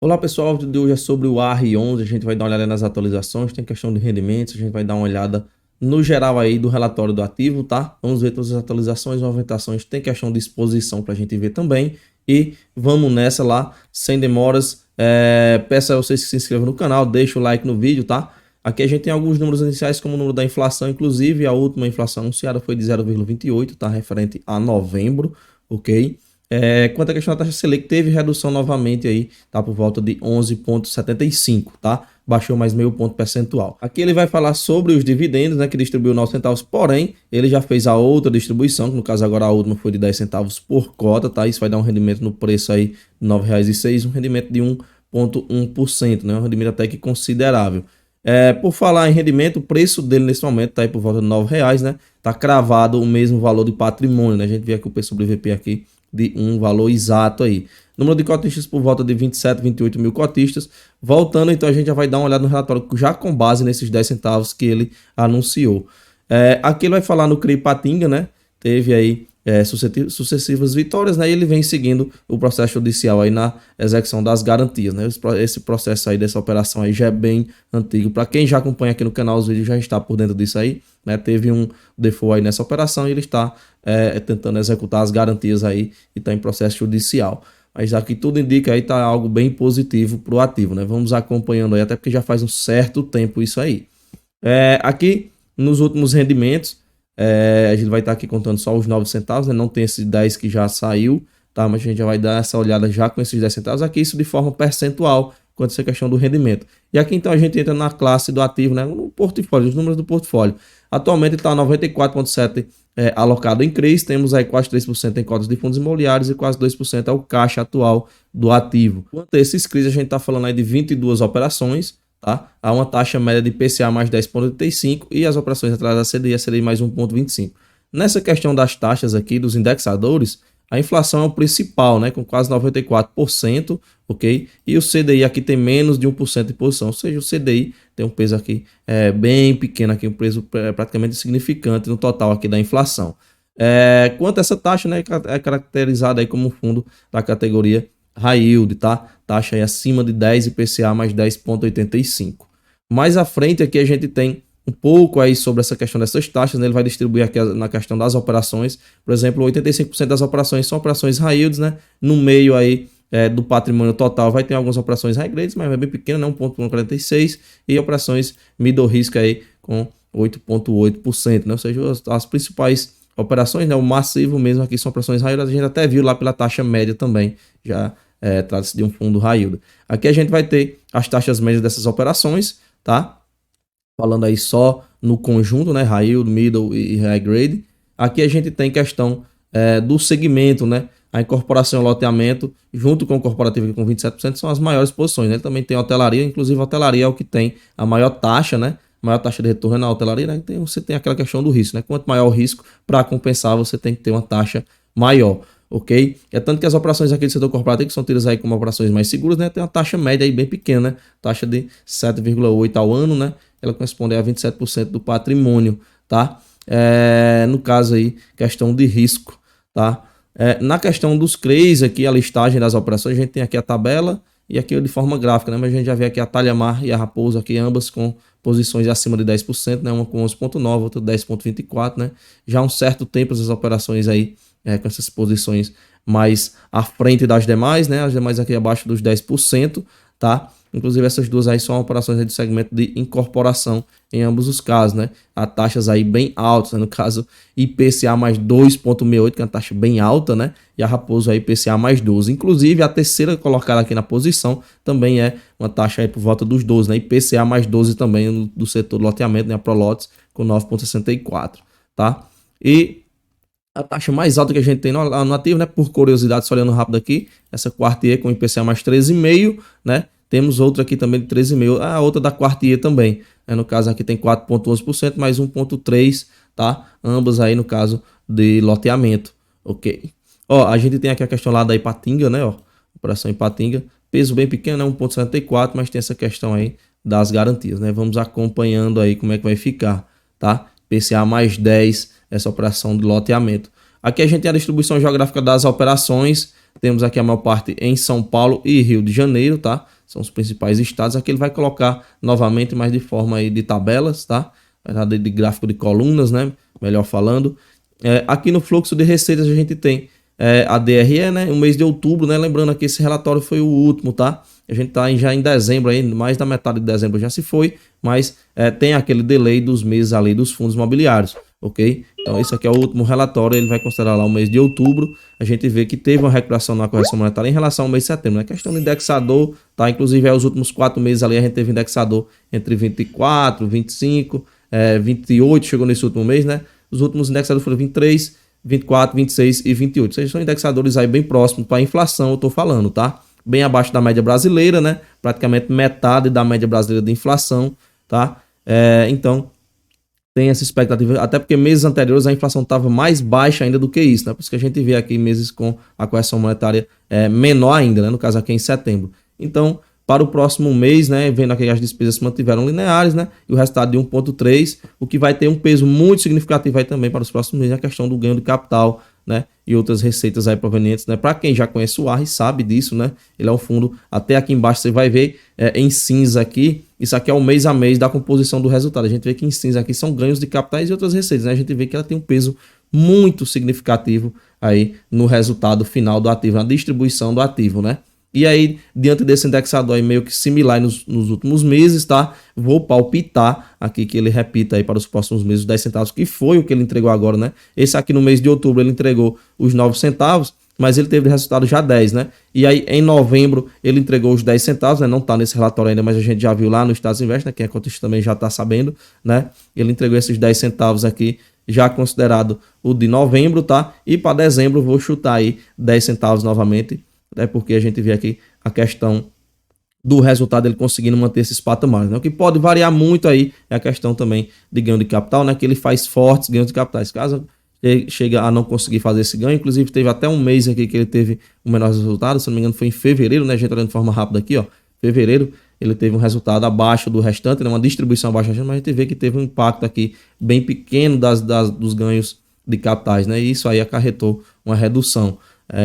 Olá pessoal, o vídeo de hoje é sobre o AR11, a gente vai dar uma olhada nas atualizações, tem questão de rendimentos, a gente vai dar uma olhada no geral aí do relatório do ativo, tá? Vamos ver todas as atualizações, movimentações, tem questão de exposição para a gente ver também. E vamos nessa lá, sem demoras, peço a vocês que se inscrevam no canal, deixa o like no vídeo, tá? Aqui a gente tem alguns números iniciais, como o número da inflação, inclusive a última inflação anunciada foi de 0,28, tá? Referente a novembro, ok? Quanto à questão da taxa Selic, teve redução novamente aí, tá por volta de 11,75, tá? Baixou mais meio ponto percentual. Aqui ele vai falar sobre os dividendos, né, que distribuiu 9 centavos, porém, ele já fez a outra distribuição, que no caso agora a última foi de 10 centavos por cota, tá? Isso vai dar um rendimento no preço aí de R$ 9,06, um rendimento de 1,1%, né? Um rendimento até que considerável. Por falar em rendimento, o preço dele nesse momento tá aí por volta de R$ 9,00, né? Tá cravado o mesmo valor de patrimônio, né? A gente vê aqui o preço sobre VP aqui de um valor exato aí. Número de cotistas por volta de 27, 28 mil cotistas. Voltando, então a gente já vai dar uma olhada no relatório já com base nesses 10 centavos que ele anunciou. Aqui ele vai falar no CRI Patinga, né? Teve aí sucessivas vitórias, né? E ele vem seguindo o processo judicial aí na execução das garantias, né? Esse processo aí dessa operação aí já é bem antigo. Para quem já acompanha aqui no canal os vídeos já está por dentro disso aí, né? Teve um default aí nessa operação e ele está tentando executar as garantias aí e está em processo judicial. Mas aqui tudo indica aí tá algo bem positivo para o ativo, né? Vamos acompanhando aí, até porque já faz um certo tempo isso aí. Aqui nos últimos rendimentos, a gente vai estar aqui contando só os 9 centavos, né? Não tem esse 10 que já saiu, tá? Mas a gente já vai dar essa olhada já com esses 10 centavos. Aqui isso de forma percentual, quanto essa questão do rendimento. E aqui então a gente entra na classe do ativo, né? No portfólio, os números do portfólio. Atualmente está 94,7% alocado em CRIs, temos aí quase 3% em cotas de fundos imobiliários e quase 2% é o caixa atual do ativo. Quanto a esses CRIs, a gente está falando aí de 22 operações, tá? Há uma taxa média de IPCA mais 10,85 e as operações atrás da CDI mais 1,25. Nessa questão das taxas aqui, dos indexadores, a inflação é o principal, né, com quase 94%, ok? E o CDI aqui tem menos de 1% de posição, ou seja, o CDI tem um peso aqui bem pequeno, aqui um peso praticamente insignificante no total aqui da inflação. Quanto a essa taxa, né, é caracterizada aí como um fundo da categoria High Yield, tá? Taxa aí acima de 10 IPCA mais 10,85. Mais à frente aqui a gente tem um pouco aí sobre essa questão dessas taxas, né? Ele vai distribuir aqui na questão das operações. Por exemplo, 85% das operações são operações high yields, né? No meio aí do patrimônio total vai ter algumas operações high grades, mas é bem pequena, né? 1,46 e operações middle risk aí com 8,8%, né? Ou seja, as principais operações, né? O massivo mesmo aqui são operações high yield, a gente até viu lá pela taxa média também, já trata-se de um fundo high yield. Aqui a gente vai ter as taxas médias dessas operações, tá? Falando aí só no conjunto, né? High yield, middle e high grade. Aqui a gente tem questão do segmento, né? A incorporação e o loteamento, junto com o corporativo com 27%, são as maiores posições, né? Ele também tem hotelaria, inclusive a hotelaria é o que tem a maior taxa, né? A maior taxa de retorno é na hotelaria, né? Então você tem aquela questão do risco, né? Quanto maior o risco, para compensar, você tem que ter uma taxa maior, ok? É tanto que as operações aqui do setor corporativo, que são tidas aí como operações mais seguras, né? Tem uma taxa média aí bem pequena, né? Taxa de 7,8 ao ano, né? Ela corresponde a 27% do patrimônio, tá? No caso aí, questão de risco, tá? Na questão dos CREs aqui, a listagem das operações, a gente tem aqui a tabela e aqui de forma gráfica, né? Mas a gente já vê aqui a Talhamar e a Raposo aqui, ambas com posições acima de 10%, né? Uma com 11,9, outra 10,24, né? Já há um certo tempo essas operações aí, com essas posições mais à frente das demais, né? As demais aqui abaixo dos 10%, tá? Inclusive essas duas aí são operações de segmento de incorporação em ambos os casos, né? A taxas aí bem altas, né? No caso IPCA mais 2,68, que é uma taxa bem alta, né? E a Raposo aí IPCA mais 12. Inclusive a terceira colocada aqui na posição também é uma taxa aí por volta dos 12, né? IPCA mais 12 também do setor do loteamento, né? A Prolotes com 9,64, tá? E a taxa mais alta que a gente tem no ativo, né? Por curiosidade, só olhando rápido aqui, essa Quartier com IPCA mais 13,5, né? Temos outra aqui também de 13,5, a outra da Quartier também, né? No caso aqui tem 4,11% mais 1,3%, tá? Ambas aí no caso de loteamento, ok? Ó, a gente tem aqui a questão lá da Ipatinga, né? Ó, operação Ipatinga, peso bem pequeno, né? 1,74, mas tem essa questão aí das garantias, né? Vamos acompanhando aí como é que vai ficar, tá? IPCA mais 10, essa operação de loteamento. Aqui a gente tem a distribuição geográfica das operações, temos aqui a maior parte em São Paulo e Rio de Janeiro, tá? São os principais estados. Aqui ele vai colocar novamente, mas de forma aí de tabelas, tá? De gráfico de colunas, né? Melhor falando. Aqui no fluxo de receitas a gente tem a DRE, né? O mês de outubro, né? Lembrando que esse relatório foi o último, tá? A gente tá já em dezembro aí, mais da metade de dezembro já se foi, mas tem aquele delay dos meses ali dos fundos imobiliários, ok? Então esse aqui é o último relatório, ele vai considerar lá o mês de outubro. A gente vê que teve uma recuperação na correção monetária em relação ao mês de setembro, né? Questão do indexador, tá? Inclusive os últimos 4 meses ali a gente teve indexador entre 24, 25, 28, chegou nesse último mês, né? Os últimos indexadores foram 23, 24, 26 e 28. Ou seja, são indexadores aí bem próximos para a inflação, eu tô falando, tá? Bem abaixo da média brasileira, né? Praticamente metade da média brasileira de inflação, tá? Então, tem essa expectativa, até porque meses anteriores a inflação estava mais baixa ainda do que isso, né? Por isso que a gente vê aqui meses com a correção monetária menor ainda, né? No caso aqui em setembro. Então, para o próximo mês, né, vendo aqui que as despesas se mantiveram lineares, né, e o resultado de 1,3, o que vai ter um peso muito significativo aí também para os próximos meses, a questão do ganho de capital, né, e outras receitas aí provenientes, né, para quem já conhece o ARRI sabe disso, né, ele é um fundo, até aqui embaixo você vai ver em cinza aqui, isso aqui é o mês a mês da composição do resultado, a gente vê que em cinza aqui são ganhos de capitais e outras receitas, né, a gente vê que ela tem um peso muito significativo aí no resultado final do ativo, na distribuição do ativo, né. E aí, diante desse indexador aí meio que similar nos últimos meses, tá? Vou palpitar aqui que ele repita aí para os próximos meses os 10 centavos, que foi o que ele entregou agora, né? Esse aqui no mês de outubro ele entregou os 9 centavos, mas ele teve resultado já 10, né? E aí em novembro ele entregou os 10 centavos, né? Não tá nesse relatório ainda, mas a gente já viu lá no Estados Invest, né? Quem é cotista também já tá sabendo, né? Ele entregou esses 10 centavos aqui, já considerado o de novembro, tá? E para dezembro vou chutar aí 10 centavos novamente, é porque a gente vê aqui a questão do resultado ele conseguindo manter esses patamares, né? O que pode variar muito aí é a questão também de ganho de capital, né? Que ele faz fortes ganhos de capitais. Caso ele chega a não conseguir fazer esse ganho, inclusive teve até um mês aqui que ele teve o menor resultado, se não me engano foi em fevereiro, né? A gente olhando de forma rápida aqui, ó. Fevereiro ele teve um resultado abaixo do restante, né? Uma distribuição abaixo do restante, mas a gente vê que teve um impacto aqui bem pequeno dos ganhos de capitais, né? E isso aí acarretou uma redução.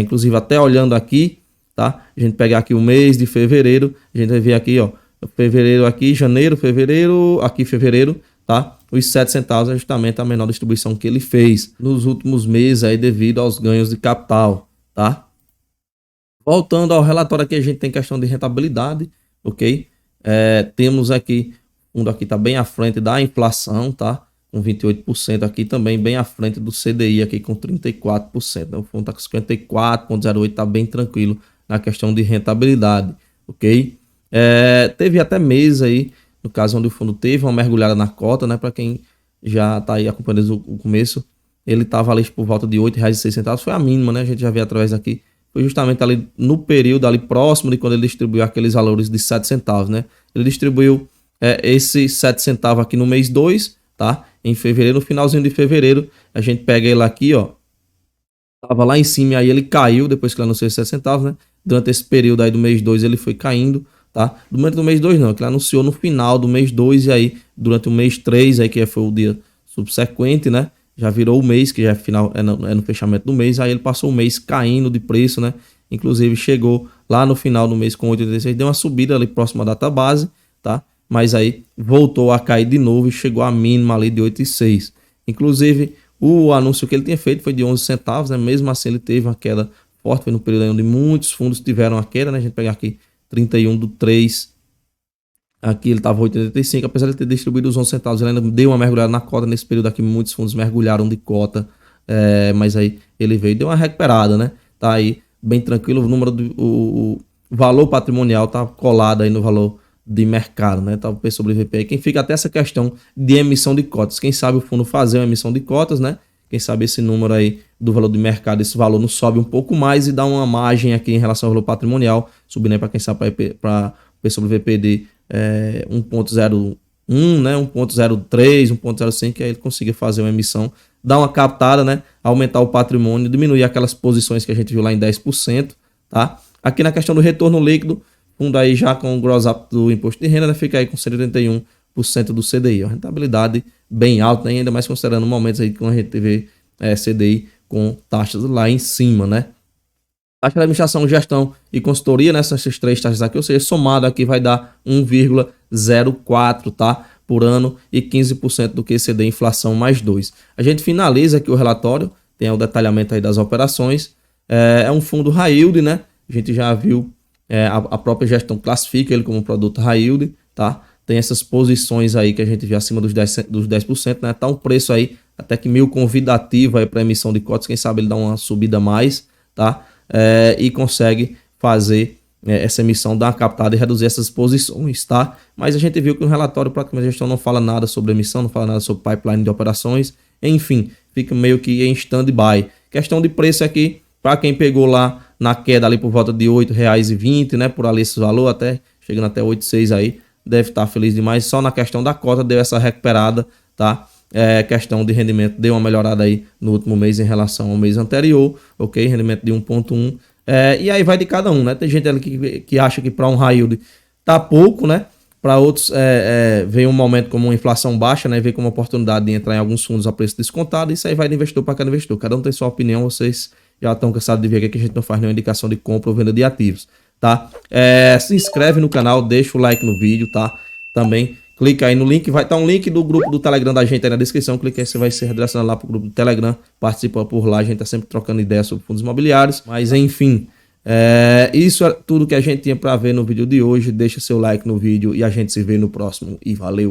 Inclusive até olhando aqui, tá? A gente pegar aqui o mês de fevereiro, a gente vai ver aqui, ó, fevereiro aqui, janeiro, fevereiro, aqui fevereiro, tá? Os 7 centavos é justamente a menor distribuição que ele fez nos últimos meses aí devido aos ganhos de capital, tá? Voltando ao relatório aqui, a gente tem questão de rentabilidade, ok? Temos aqui, o fundo aqui tá bem à frente da inflação, tá? Com 28% aqui também bem à frente do CDI aqui com 34%. Né? O fundo está com 54,08, está bem tranquilo na questão de rentabilidade, ok? Teve até meses aí, no caso onde o fundo teve uma mergulhada na cota, né? Para quem já está aí acompanhando o começo, ele estava ali por volta de R$ 8,06, foi a mínima, né? A gente já vê através aqui, foi justamente ali no período ali próximo de quando ele distribuiu aqueles valores de 7 centavos, né? Ele distribuiu esses 7 centavos aqui no mês 2, tá? Em fevereiro, no finalzinho de fevereiro, a gente pega ele aqui, ó. Tava lá em cima e aí ele caiu depois que ele anunciou 7 centavos, né? Durante esse período aí do mês 2 ele foi caindo, tá? Durante o mês 2 não, que ele anunciou no final do mês 2 e aí durante o mês 3, aí que foi o dia subsequente, né? Já virou o mês, que já é final, no fechamento do mês, aí ele passou o mês caindo de preço, né? Inclusive chegou lá no final do mês com 8,86, deu uma subida ali próxima da data base, tá? Mas aí voltou a cair de novo e chegou à mínima ali de 8,6. Inclusive, o anúncio que ele tinha feito foi de 11 centavos, né? Mesmo assim ele teve uma queda forte, foi no período onde muitos fundos tiveram a queda, né? A gente pegar aqui 31/3, aqui ele estava 8,85, apesar de ter distribuído os 11 centavos, ele ainda deu uma mergulhada na cota nesse período aqui, muitos fundos mergulharam de cota, mas aí ele veio e deu uma recuperada, né? Tá aí bem tranquilo, o número o valor patrimonial tá colado aí no valor de mercado, né? Tá o P sobre VP. Quem fica até essa questão de emissão de cotas. Quem sabe o fundo fazer uma emissão de cotas, né? Quem sabe esse número aí do valor de mercado, esse valor não sobe um pouco mais e dá uma margem aqui em relação ao valor patrimonial, subindo aí para quem sabe para P sobre VP de 1,01, né? 1,03, 1,05, que aí ele consiga fazer uma emissão, dar uma captada, né? Aumentar o patrimônio, diminuir aquelas posições que a gente viu lá em 10%, tá? Aqui na questão do retorno líquido, fundo aí já com o gross up do imposto de renda, né, fica aí com 181% do CDI. A rentabilidade bem alta, né, ainda mais considerando momentos aí que a gente teve CDI com taxas lá em cima, né? taxa de administração, gestão e consultoria, nessas três taxas aqui, ou seja, somado aqui vai dar 1,04, tá? Por ano e 15% do QCD inflação mais 2. A gente finaliza aqui o relatório, tem o detalhamento aí das operações. É um fundo high yield, né? A gente já viu, a própria gestão classifica ele como um produto high yield, tá? Tem essas posições aí que a gente vê acima dos 10%, né? Tá um preço aí até que meio convidativo aí para emissão de cotas, quem sabe ele dá uma subida a mais, tá? E consegue fazer essa emissão, dar uma captada e reduzir essas posições, tá? Mas a gente viu que no relatório praticamente a gestão não fala nada sobre emissão, não fala nada sobre pipeline de operações, enfim, fica meio que em stand-by. Questão de preço aqui, para quem pegou lá na queda ali por volta de R$ 8,20, né? Por ali esse valor, até chegando até 8,6 aí, deve estar feliz demais. Só na questão da cota deu essa recuperada, tá? Questão de rendimento deu uma melhorada aí no último mês em relação ao mês anterior, ok? Rendimento de 1,1. E aí vai de cada um, né? Tem gente ali que acha que para um high yield tá pouco, né? Para outros vem um momento como uma inflação baixa, né? Vem como uma oportunidade de entrar em alguns fundos a preço descontado. Isso aí vai de investidor para cada investidor. Cada um tem sua opinião, vocês já estão cansados de ver aqui que a gente não faz nenhuma indicação de compra ou venda de ativos, tá? Se inscreve no canal, deixa o like no vídeo, tá? Também clica aí no link, vai estar um link do grupo do Telegram da gente aí na descrição, clica aí, você vai ser redirecionado lá pro grupo do Telegram, participa por lá, a gente tá sempre trocando ideias sobre fundos imobiliários, mas enfim, isso é tudo que a gente tinha para ver no vídeo de hoje, deixa seu like no vídeo e a gente se vê no próximo e valeu!